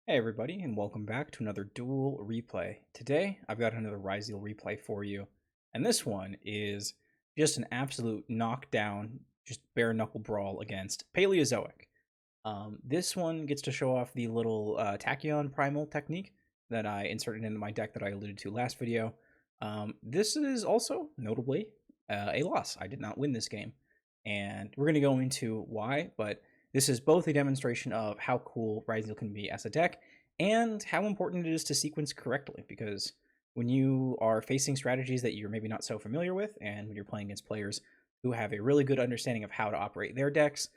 Hey everybody, and welcome back to another Duel Replay. Today, I've got another Ryzeal replay for you, and this one is just an absolute knockdown, just bare-knuckle brawl against Paleozoic. This one gets to show off the little Tachyon Primal technique that I inserted into my deck that I alluded to last video. This is also, notably, a loss. I did not win this game, and we're going to go into why, but this is both a demonstration of how cool Ryzeal can be as a deck and how important it is to sequence correctly, because when you are facing strategies that you're maybe not so familiar with, and when you're playing against players who have a really good understanding of how to operate their decks,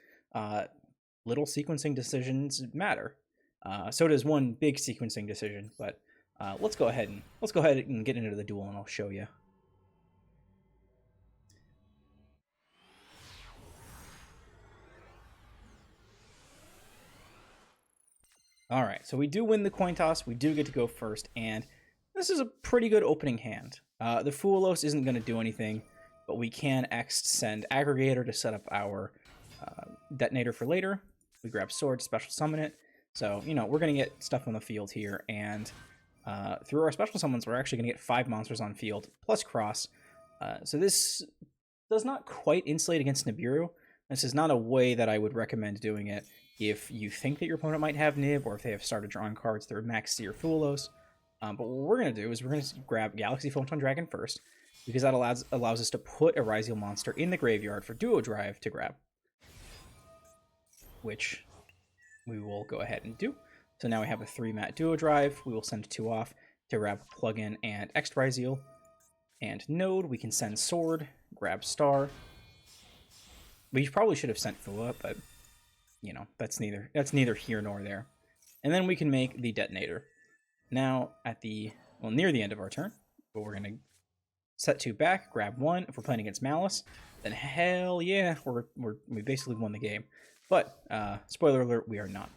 little sequencing decisions matter. So does one big sequencing decision, but let's go ahead and get into the duel, and I'll show you. All right, so we do win the coin toss. We do get to go first, and this is a pretty good opening hand. The Foolos isn't going to do anything, but we can send Aggregator to set up our detonator for later. We grab Sword, special summon it. So, you know, we're going to get stuff on the field here, and through our special summons, we're actually going to get 5 monsters on field, plus Cross. So this does not quite insulate against Nibiru. This is not a way that I would recommend doing it if you think that your opponent might have Nib, or if they have started drawing cards through Max Seer Foolos. But what we're going to do is we're going to grab Galaxy Photon Dragon first, because that allows us to put a Ryzeal monster in the graveyard for Duo Drive to grab, which we will go ahead and do. So now we have a 3-mat Duo Drive. We will send 2 off to grab Plugin and X Ryzeal. And Node, we can send Sword, grab Star. We probably should have sent Fua, but you know, that's neither here nor there. And then we can make the detonator. Now at near the end of our turn, but we're gonna set 2 back, grab 1. If we're playing against Malice, then hell yeah, we basically won the game. But spoiler alert, we are not.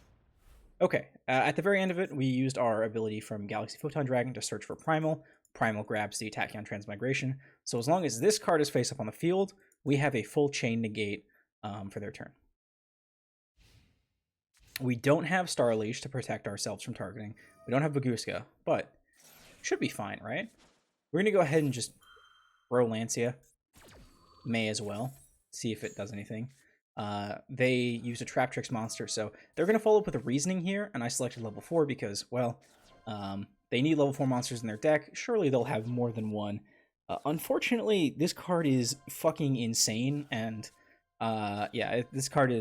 Okay, at the very end of it, we used our ability from Galaxy Photon Dragon to search for Primal. Primal grabs the Tachyon Transmigration. So as long as this card is face up on the field, we have a full chain negate for their turn. We don't have Star Leash to protect ourselves from targeting. We don't have Baguska, but should be fine, right? We're going to go ahead and just throw Lancia. May as well. See if it does anything. They use a Traptrix monster, so they're going to follow up with a Reasoning here, and I selected level 4 because, well, they need level 4 monsters in their deck. Surely they'll have more than one. Unfortunately, this card is fucking insane, and yeah, this card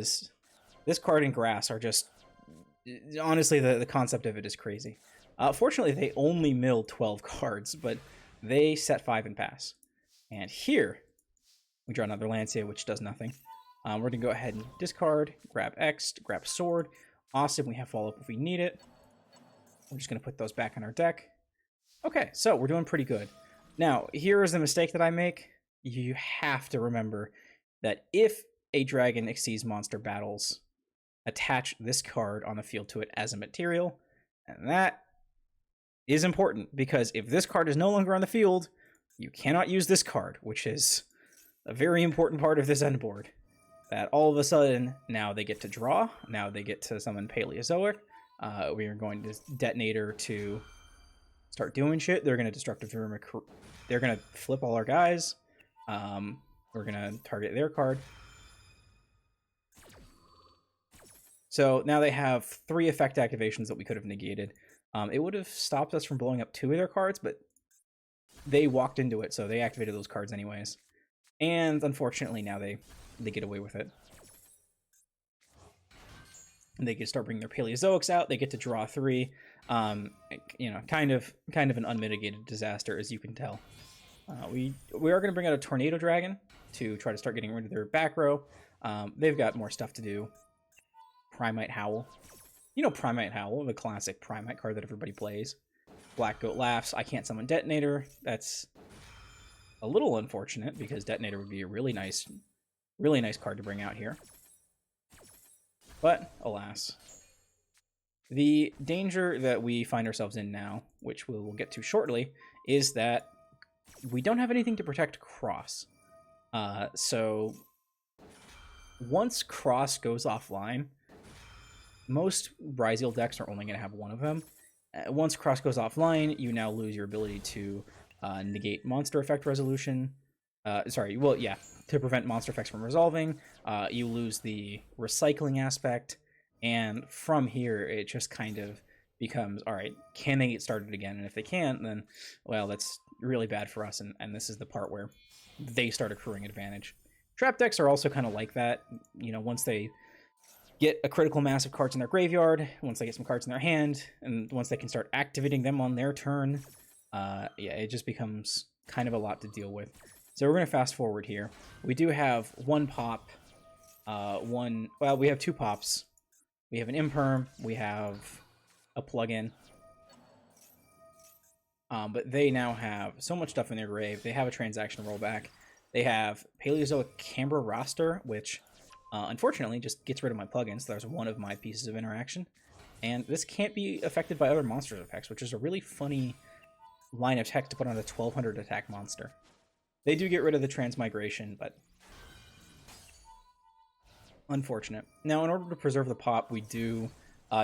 and Grass are just, honestly, the concept of it is crazy. Fortunately, they only mill 12 cards, but they set 5 and pass. And here, we draw another Lancia, which does nothing. We're going to go ahead and discard, grab X, grab Sword. Awesome, we have follow-up if we need it. We're just going to put those back on our deck. Okay, so we're doing pretty good. Now, here is the mistake that I make. You have to remember that if a Dragon Exceeds monster battles, attach this card on the field to it as a material, and that is important, because if this card is no longer on the field, you cannot use this card, which is a very important part of this end board. That all of a sudden, now they get to draw, now they get to summon Paleozoic. We are going to Detonator to start doing shit. They're going to Destructive Room. They're going to flip all our guys. We're going to target their card. So now they have 3 effect activations that we could have negated. It would have stopped us from blowing up 2 of their cards, but they walked into it, so they activated those cards anyways. And unfortunately, now they get away with it. And they can start bringing their Paleozoics out. They get to draw 3. You know, kind of an unmitigated disaster, as you can tell. We are going to bring out a Tornado Dragon to try to start getting rid of their back row. They've got more stuff to do. Primite Howl. You know Primite Howl, the classic Primite card that everybody plays. Black Goat laughs. I can't summon Detonator. That's a little unfortunate, because Detonator would be a really nice card to bring out here. But, alas. The danger that we find ourselves in now, which we will get to shortly, is that we don't have anything to protect Cross. So, once Cross goes offline, most Ryzeal decks are only going to have one of them. Once Cross goes offline, you now lose your ability to negate monster effect resolution. To prevent monster effects from resolving. You lose the recycling aspect, and from here, it just kind of becomes, all right, can they get started again? And if they can't, then, well, that's really bad for us, and this is the part where they start accruing advantage. Trap decks are also kind of like that. You know, once they get a critical mass of cards in their graveyard, once they get some cards in their hand, and once they can start activating them on their turn, yeah, it just becomes kind of a lot to deal with. So we're going to fast forward here. We do have one pop, we have two pops. We have an imperm, we have a plugin. But they now have so much stuff in their grave. They have a transaction rollback. They have Paleozoic-Traptrix-Primite, which unfortunately just gets rid of my plugins. So there's one of my pieces of interaction. And this can't be affected by other monsters effects, which is a really funny line of text to put on a 1200 attack monster. They do get rid of the transmigration, but unfortunate. Now, in order to preserve the pop, we do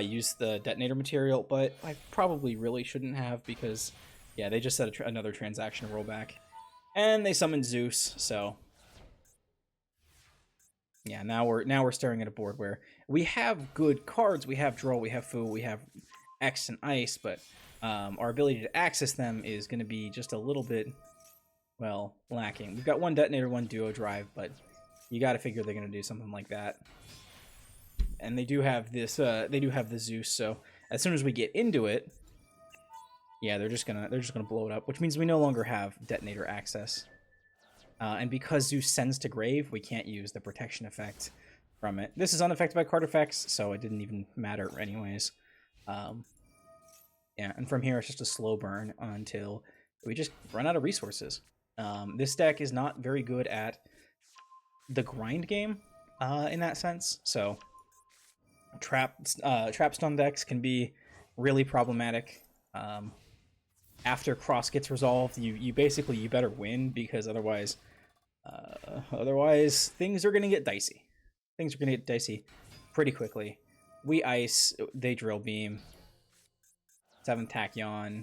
use the detonator material, but I probably really shouldn't have because, yeah, they just set another transaction rollback. And they summoned Zeus, so yeah, now we're staring at a board where we have good cards. We have Draw, we have Fu, we have X and Ice, but our ability to access them is going to be just a little bit, well, lacking. We've got one Detonator, one Duo Drive, but you got to figure they're going to do something like that. And they do have this. They do have the Zeus, so as soon as we get into it, yeah, they're just gonna blow it up, which means we no longer have Detonator access. And because Zeus sends to grave, we can't use the protection effect from it. This is unaffected by card effects, so it didn't even matter anyways. Yeah, and from here it's just a slow burn until we just run out of resources. This deck is not very good at the grind game in that sense, so trap stun decks can be really problematic. After Cross gets resolved, you better win, because otherwise things are gonna get dicey. Things are gonna get dicey pretty quickly. We ice, they drill beam, 7th Tachyon.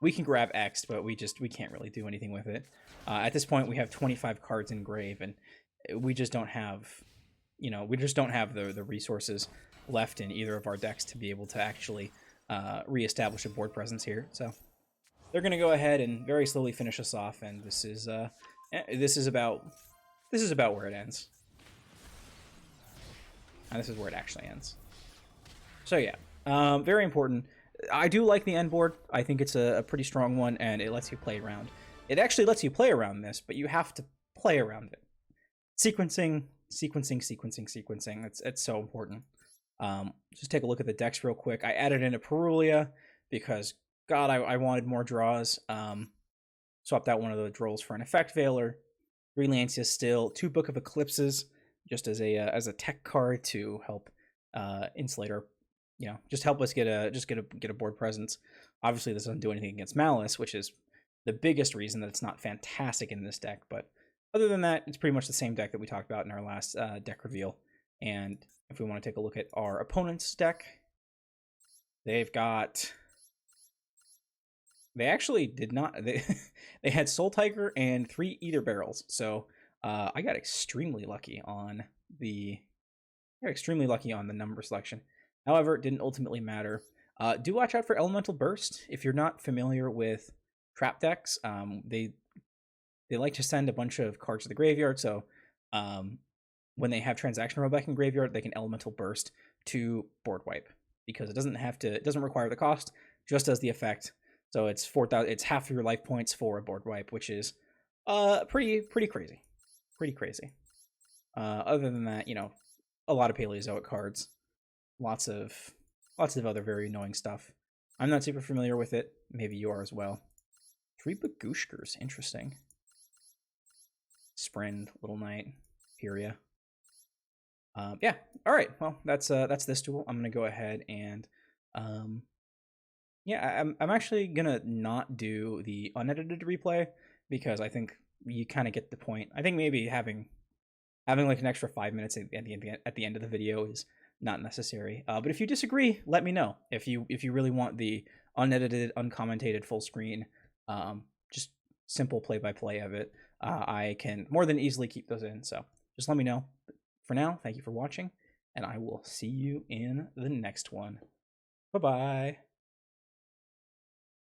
We can grab X, but we can't really do anything with it. At this point, we have 25 cards in grave, and we just don't have, the resources left in either of our decks to be able to actually reestablish a board presence here. So they're going to go ahead and very slowly finish us off, and this is about where it ends. And this is where it actually ends. So yeah, very important. I do like the end board. I think it's a pretty strong one, and it lets you play around. It actually lets you play around this, but you have to play around it. Sequencing. It's so important. Just take a look at the decks real quick. I added in a Perulia because, God, I wanted more draws. Swapped out one of the Drolls for an Effect Veiler. 3 Lancia still. 2 Book of Eclipses, just as a tech card to help insulate our, just help us get a board presence. Obviously, this doesn't do anything against Malice, which is the biggest reason that it's not fantastic in this deck. But other than that, it's pretty much the same deck that we talked about in our last deck reveal. And if we want to take a look at our opponent's deck, they've got... They actually did not... They had Soul Tiger and 3 Ether Barrels. So I got extremely lucky on the... number selection. However, it didn't ultimately matter. Do watch out for Elemental Burst. If you're not familiar with trap decks, they like to send a bunch of cards to the graveyard, so when they have transaction rollback in graveyard, they can Elemental Burst to board wipe, because it doesn't require the cost, just does the effect. So it's 4,000. It's half of your life points for a board wipe, which is pretty crazy. Other than that, a lot of Paleozoic cards, lots of other very annoying stuff. I'm not super familiar with it. Maybe you are as well. 3 Bagushkers, interesting. Sprend, Little Knight, Pyria. Yeah. All right. Well, that's this duel. I'm gonna go ahead and yeah, I'm actually gonna not do the unedited replay, because I think you kind of get the point. I think maybe having like an extra 5 minutes at the end of the video is not necessary. But if you disagree, let me know. If you really want the unedited, uncommentated full screen, just simple play-by-play of it, I can more than easily keep those in. So just let me know. For now, thank you for watching, and I will see you in the next one. Bye-bye.